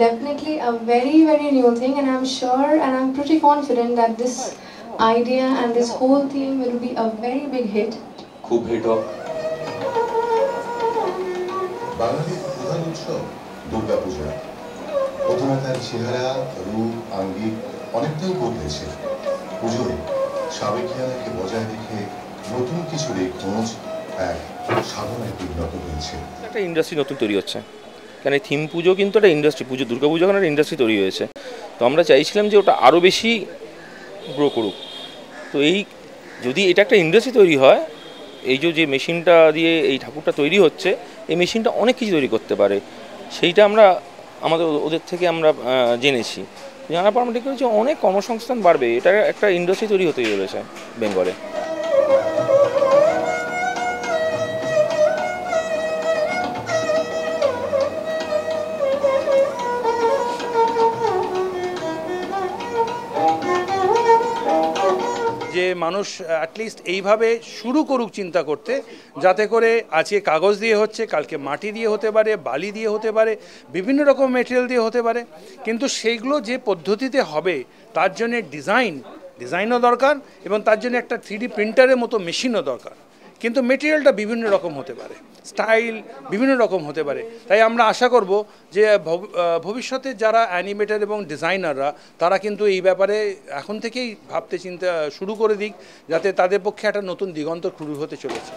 definitely a very new thing, and I'm sure and I'm pretty confident that this idea and this whole theme will be a very big hit. খুব hit হোক। বাঙালির প্রধান উৎসব দুর্গাপূজা। প্রথমে তার চেহারা, রূপ, আঙ্গিক অনেকটাই বদলেছে। পুজোয় সাবেকিয়ানাকে বজায় রেখে নতুন কিছুর এই খোঁজ এক সাধনায় পরিণত হয়েছে। একটা ইন্ডাস্ট্রি নতুন তৈরি হচ্ছে, কারণ এই থিম পুজো কিন্তু একটা ইন্ডাস্ট্রি, পুজো দুর্গাপুজো এখন একটা ইন্ডাস্ট্রি তৈরি হয়েছে। তো আমরা চাইছিলাম যে ওটা আরও বেশি গ্রো করুক। তো এই যদি এটা একটা ইন্ডাস্ট্রি তৈরি হয়, এই যে মেশিনটা দিয়ে এই ঠাকুরটা তৈরি হচ্ছে, এই মেশিনটা অনেক কিছু তৈরি করতে পারে, সেইটা আমরা ওদের থেকে আমরা জেনেছি। জানার পর আমরা ঠিক করেছি অনেক কর্মসংস্থান বাড়বে, এটা একটা ইন্ডাস্ট্রি তৈরি হতে চলেছে বেঙ্গলে। যে মানুষ অ্যাটলিস্ট এইভাবে শুরু করুক চিন্তা করতে, যাতে করে আজকে কাগজ দিয়ে হচ্ছে, কালকে মাটি দিয়ে হতে পারে, বালি দিয়ে হতে পারে, বিভিন্ন রকম মেটেরিয়াল দিয়ে হতে পারে, কিন্তু সেইগুলো যে পদ্ধতিতে হবে তার জন্য ডিজাইনও দরকার, এবং তার জন্য একটা 3D প্রিন্টারের মতো মেশিনও দরকার। কিন্তু মেটেরিয়ালটা বিভিন্ন রকম হতে পারে, স্টাইল বিভিন্ন রকম হতে পারে। তাই আমরা আশা করব যে ভবিষ্যতে যারা অ্যানিমেটর এবং ডিজাইনাররা তারা কিন্তু এই ব্যাপারে এখন থেকেই ভাবতে চিন্তা শুরু করে দিক, যাতে তাদের পক্ষে একটা নতুন দিগন্ত শুরু হতে চলেছে।